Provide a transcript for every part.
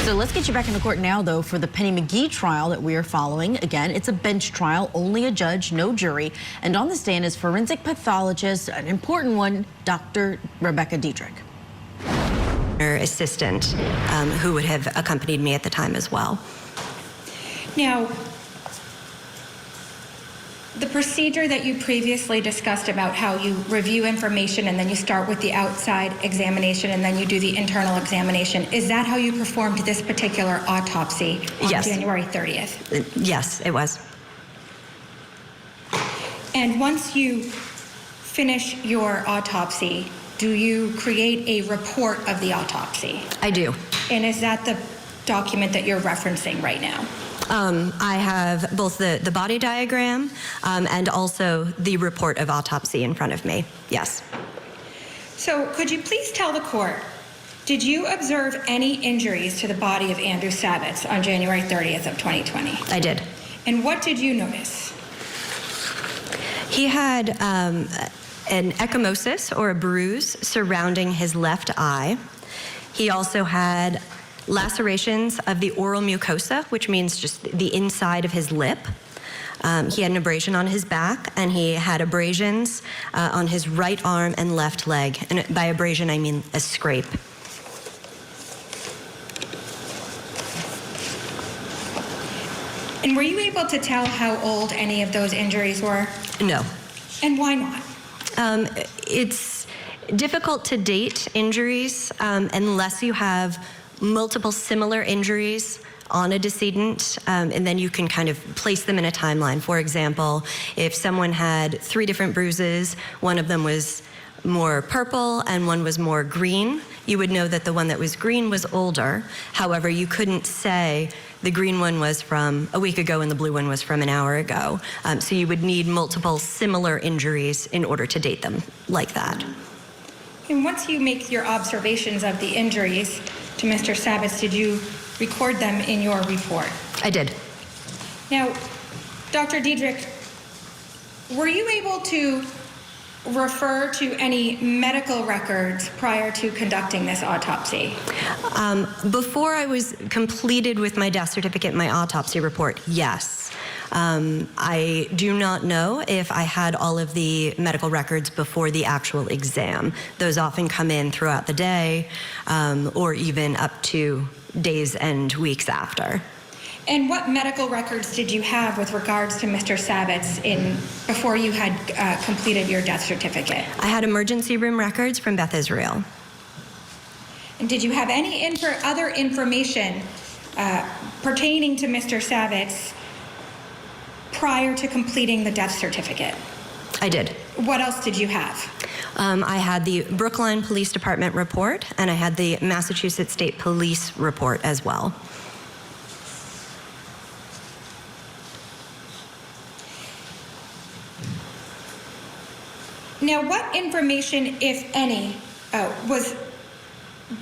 So let's get you back into court now, though, for the Penny McGee trial that we are following. Again, it's a bench trial, only a judge, no jury. And on the stand is forensic pathologist, an important one, Dr. Rebecca Dedrick. Her assistant, who would have accompanied me at the time as well. Now, the procedure that you previously discussed about how you review information and then you start with the outside examination and then you do the internal examination, is that how you performed this particular autopsy on January 30th? Yes, it was. And once you finish your autopsy, do you create a report of the autopsy? I do. And is that the document that you're referencing right now? I have both the body diagram and also the report of autopsy in front of me, yes. So could you please tell the court, did you observe any injuries to the body of Andrew Savitz on January 30th of 2020? I did. And what did you notice? He had an ecchymosis or a bruise surrounding his left eye. He also had lacerations of the oral mucosa, which means just the inside of his lip. He had an abrasion on his back, and he had abrasions on his right arm and left leg. And by abrasion, I mean a scrape. And were you able to tell how old any of those injuries were? No. And why not? It's difficult to date injuries unless you have multiple similar injuries on a decedent, and then you can kind of place them in a timeline. For example, if someone had 3 different bruises, one of them was more purple and one was more green, you would know that the one that was green was older. However, you couldn't say the green one was from a week ago and the blue one was from an hour ago. So you would need multiple similar injuries in order to date them like that. And once you make your observations of the injuries to Mr. Savitz, did you record them in your report? I did. Now, Dr. Dedrick, were you able to refer to any medical records prior to conducting this autopsy? Before I was completed with my death certificate, my autopsy report, yes. I do not know if I had all of the medical records before the actual exam. Those often come in throughout the day, or even up to days and weeks after. And what medical records did you have with regards to Mr. Savitz before you had completed your death certificate? I had emergency room records from Beth Israel. And did you have any other information pertaining to Mr. Savitz prior to completing the death certificate? I did. What else did you have? I had the Brookline Police Department report, and I had the Massachusetts State Police report as well. Now, what information, if any,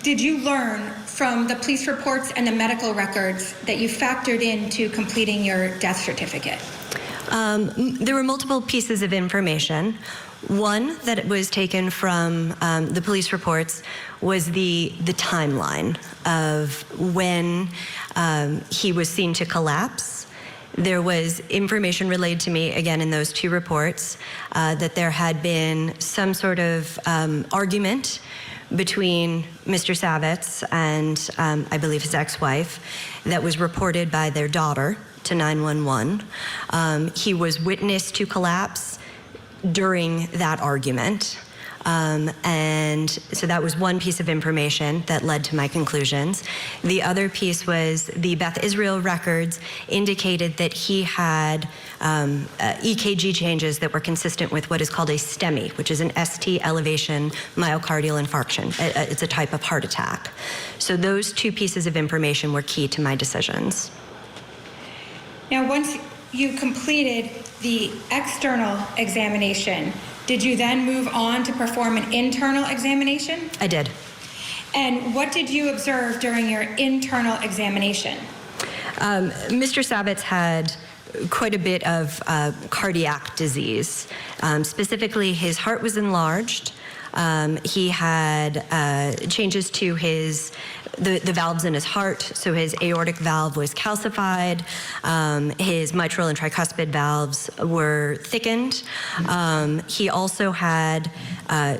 did you learn from the police reports and the medical records that you factored into completing your death certificate? There were multiple pieces of information. One that was taken from the police reports was the timeline of when he was seen to collapse. There was information relayed to me, again, in those 2 reports, that there had been some sort of argument between Mr. Savitz and I believe his ex-wife that was reported by their daughter to 911. He was witnessed to collapse during that argument. And so that was one piece of information that led to my conclusions. The other piece was the Beth Israel records indicated that he had EKG changes that were consistent with what is called a STEMI, which is an ST elevation myocardial infarction. It's a type of heart attack. So those 2 pieces of information were key to my decisions. Now, once you completed the external examination, did you then move on to perform an internal examination? I did. And what did you observe during your internal examination? Mr. Savitz had quite a bit of cardiac disease. Specifically, his heart was enlarged. He had changes to the valves in his heart. So his aortic valve was calcified. His mitral and tricuspid valves were thickened. He also had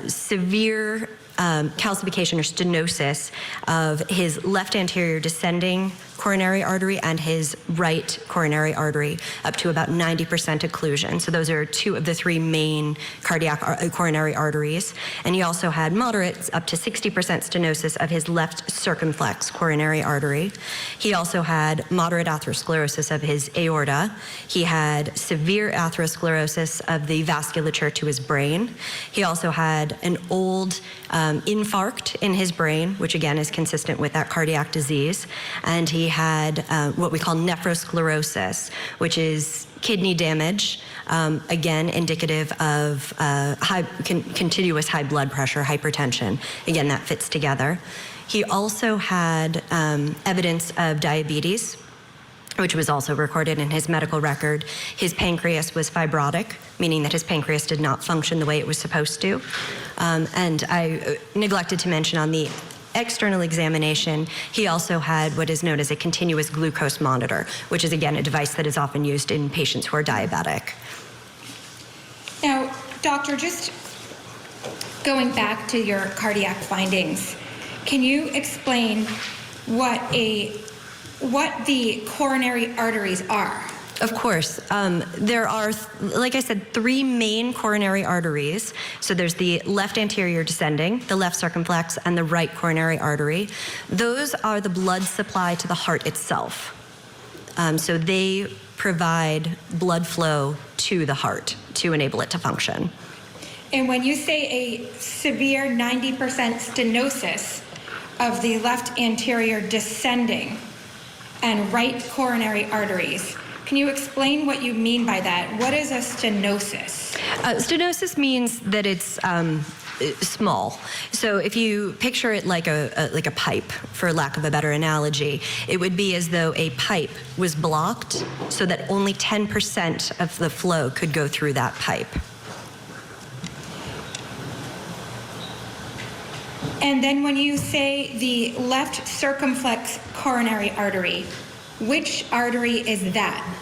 severe calcification or stenosis of his left anterior descending coronary artery and his right coronary artery, up to about 90% occlusion. So those are two of the three main cardiac coronary arteries. And he also had moderate, up to 60% stenosis of his left circumflex coronary artery. He also had moderate atherosclerosis of his aorta. He had severe atherosclerosis of the vasculature to his brain. He also had an old infarct in his brain, which again is consistent with that cardiac disease. And he had what we call nephrosclerosis, which is kidney damage, again indicative of continuous high blood pressure, hypertension. Again, that fits together. He also had evidence of diabetes, which was also recorded in his medical record. His pancreas was fibrotic, meaning that his pancreas did not function the way it was supposed to. And I neglected to mention on the external examination, he also had what is known as a continuous glucose monitor, which is again a device that is often used in patients who are diabetic. Now, doctor, just going back to your cardiac findings, can you explain what the coronary arteries are? Of course. There are, like I said, three main coronary arteries. So there's the left anterior descending, the left circumflex, and the right coronary artery. Those are the blood supply to the heart itself. So they provide blood flow to the heart to enable it to function. And when you say a severe 90% stenosis of the left anterior descending and right coronary arteries, can you explain what you mean by that? What is a stenosis? Stenosis means that it's small. So if you picture it like a pipe, for lack of a better analogy, it would be as though a pipe was blocked so that only 10% of the flow could go through that pipe. And then when you say the left circumflex coronary artery, which artery is that?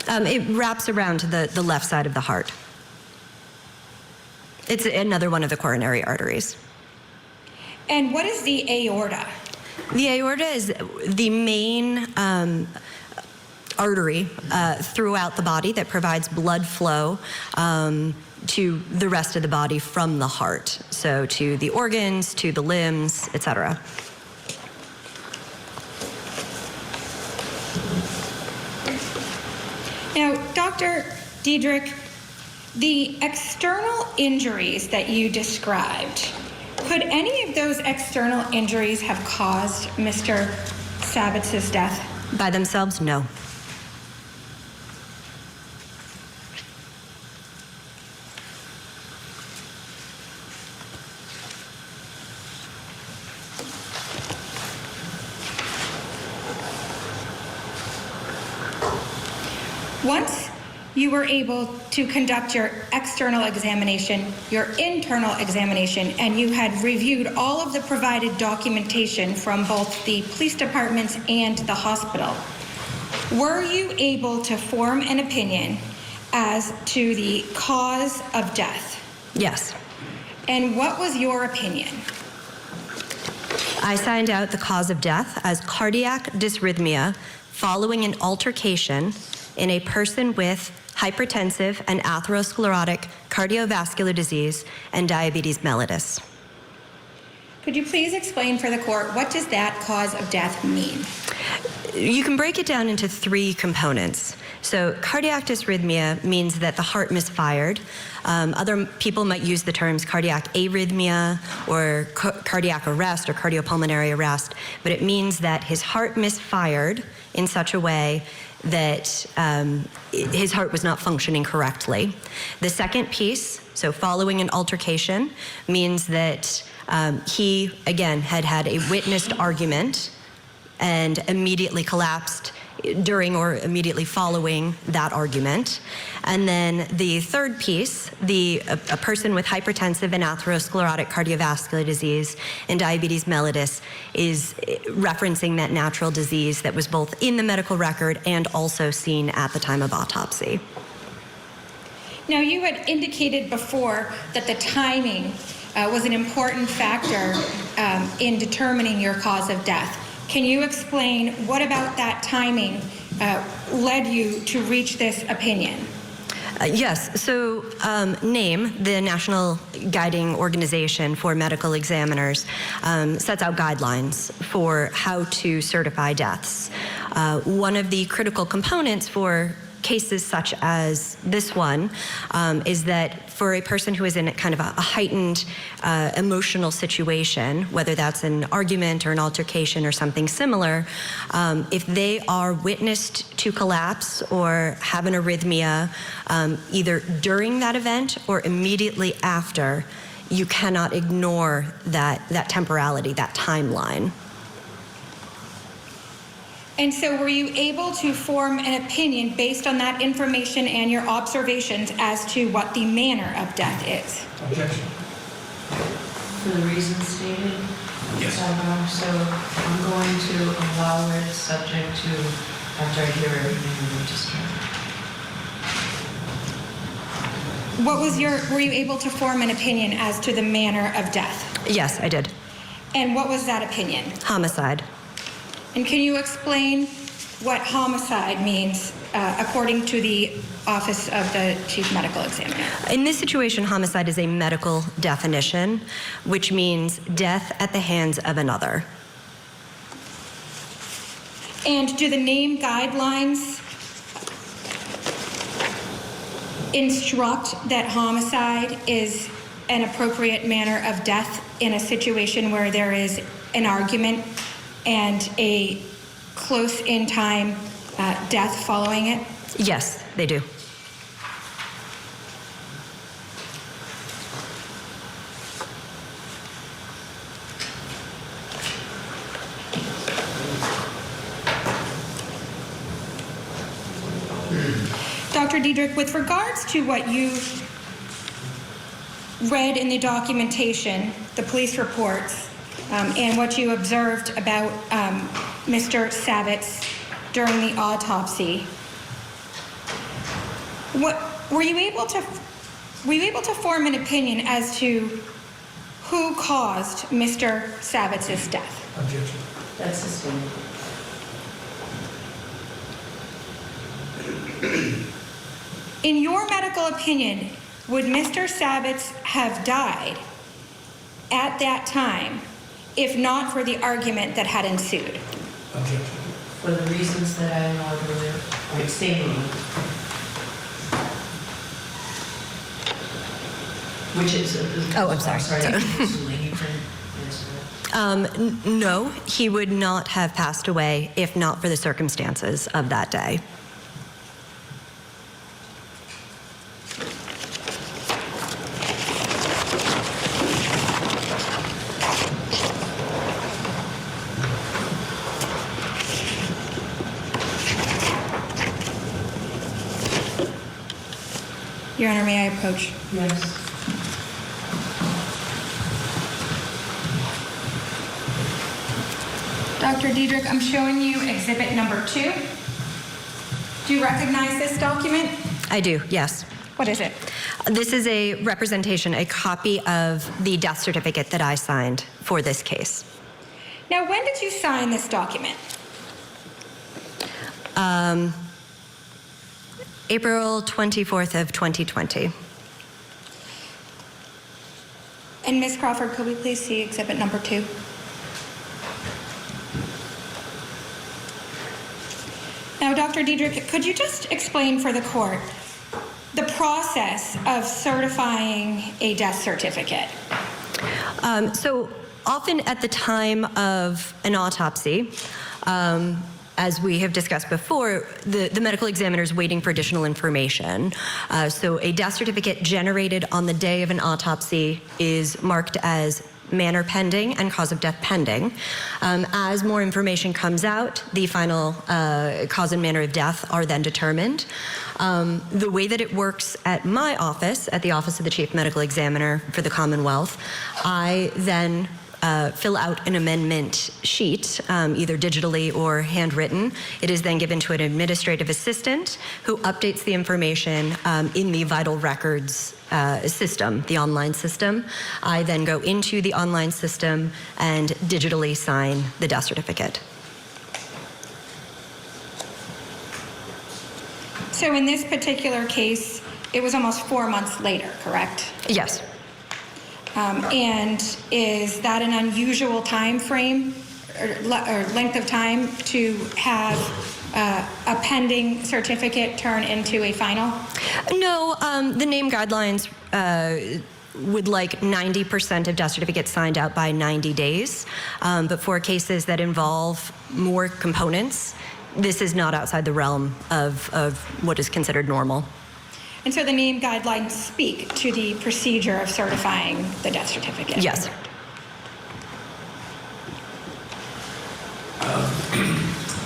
It wraps around to the left side of the heart. It's another one of the coronary arteries. And what is the aorta? The aorta is the main artery throughout the body that provides blood flow to the rest of the body from the heart. So to the organs, to the limbs, etc. Now, Dr. Dedrick, the external injuries that you described, could any of those external injuries have caused Mr. Savitz's death? By themselves, no. Once you were able to conduct your external examination, your internal examination, and you had reviewed all of the provided documentation from both the police departments and the hospital, were you able to form an opinion as to the cause of death? Yes. And what was your opinion? I signed out the cause of death as cardiac dysrhythmia following an altercation in a person with hypertensive and atherosclerotic cardiovascular disease and diabetes mellitus. Could you please explain for the court, what does that cause of death mean? You can break it down into three components. So cardiac dysrhythmia means that the heart misfired. Other people might use the terms cardiac arrhythmia or cardiac arrest or cardiopulmonary arrest, but it means that his heart misfired in such a way that his heart was not functioning correctly. The second piece, so following an altercation, means that he, again, had a witnessed argument and immediately collapsed during or immediately following that argument. And then the third piece, a person with hypertensive and atherosclerotic cardiovascular disease and diabetes mellitus is referencing that natural disease that was both in the medical record and also seen at the time of autopsy. Now, you had indicated before that the timing was an important factor in determining your cause of death. Can you explain what about that timing led you to reach this opinion? Yes. So NAME, the National Guiding Organization for Medical Examiners, sets out guidelines for how to certify deaths. One of the critical components for cases such as this one is that for a person who is in kind of a heightened emotional situation, whether that's an argument or an altercation or something similar, if they are witnessed to collapse or have an arrhythmia either during that event or immediately after, you cannot ignore that temporality, that timeline. And so were you able to form an opinion based on that information and your observations as to what the manner of death is? Objection. For the reasons stated? Yes. So I'm going to allow it subject to, after I hear everything, we just Were you able to form an opinion as to the manner of death? Yes, I did. And what was that opinion? Homicide. And can you explain what homicide means according to the Office of the Chief Medical Examiner? In this situation, homicide is a medical definition, which means death at the hands of another. And do the NAME guidelines instruct that homicide is an appropriate manner of death in a situation where there is an argument and a close in time death following it? Yes, they do. Dr. Dedrick, with regards to what you read in the documentation, the police reports, and what you observed about Mr. Savitz during the autopsy, were you able to form an opinion as to who caused Mr. Savitz's death? Objection. That's sustained. In your medical opinion, would Mr. Savitz have died at that time if not for the argument that had ensued? Objection. For the reasons that I allowed earlier, or explaining, which is... Oh, I'm sorry. You can answer that. No, he would not have passed away if not for the circumstances of that day. Your Honor, may I approach? Yes. Dr. Dedrick, I'm showing you exhibit number 2. Do you recognize this document? I do, yes. What is it? This is a representation, a copy of the death certificate that I signed for this case. Now, when did you sign this document? April 24th of 2020. And Ms. Crawford, could we please see exhibit number 2? Now, Dr. Dedrick, could you just explain for the court the process of certifying a death certificate? So often at the time of an autopsy, as we have discussed before, the medical examiner is waiting for additional information. So a death certificate generated on the day of an autopsy is marked as manner pending, and cause of death pending. As more information comes out, the final cause and manner of death are then determined. The way that it works at my office, at the Office of the Chief Medical Examiner for the Commonwealth, I then fill out an amendment sheet, either digitally or handwritten. It is then given to an administrative assistant who updates the information in the vital records system, the online system. I then go into the online system and digitally sign the death certificate. So in this particular case, it was almost 4 months later, correct? Yes. And is that an unusual time frame or length of time to have a pending certificate turn into a final? No, the name guidelines would like 90% of death certificates signed out by 90 days. But for cases that involve more components, this is not outside the realm of what is considered normal. And so the name guidelines speak to the procedure of certifying the death certificate? Yes. I'm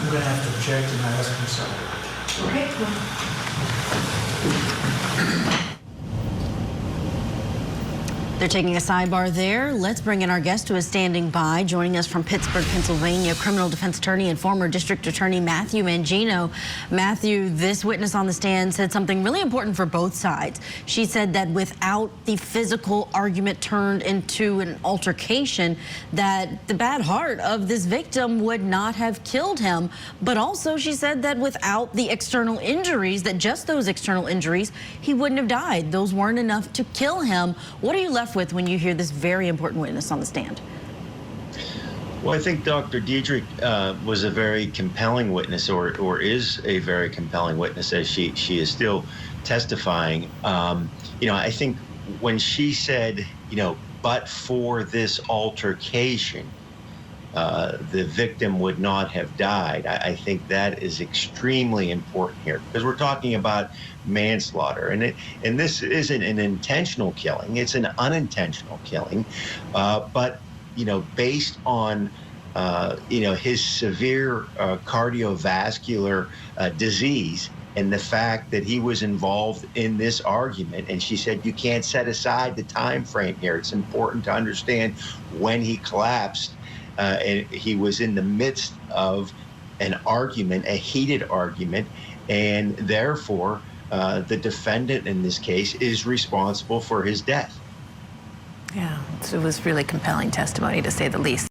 going to have to object and ask myself. Okay, They're taking a sidebar there. Let's bring in our guest who is standing by, joining us from Pittsburgh, Pennsylvania, criminal defense attorney and former district attorney Matthew Mangino. Matthew, this witness on the stand said something really important for both sides. She said that without the physical argument turned into an altercation, that the bad heart of this victim would not have killed him. But also she said that without the external injuries, that just those external injuries, he wouldn't have died. Those weren't enough to kill him. What are you left with when you hear this very important witness on the stand? Well, I think Dr. Dedrick was a very compelling witness, or is a very compelling witness, as she is still testifying. I think when she said, but for this altercation, the victim would not have died. I think that is extremely important here, because we're talking about manslaughter, and this isn't an intentional killing; it's an unintentional killing. But based on his severe cardiovascular disease and the fact that he was involved in this argument, and she said you can't set aside the time frame here. It's important to understand when he collapsed. And he was in the midst of an argument, a heated argument, and therefore the defendant in this case is responsible for his death. Yeah, so it was really compelling testimony, to say the least.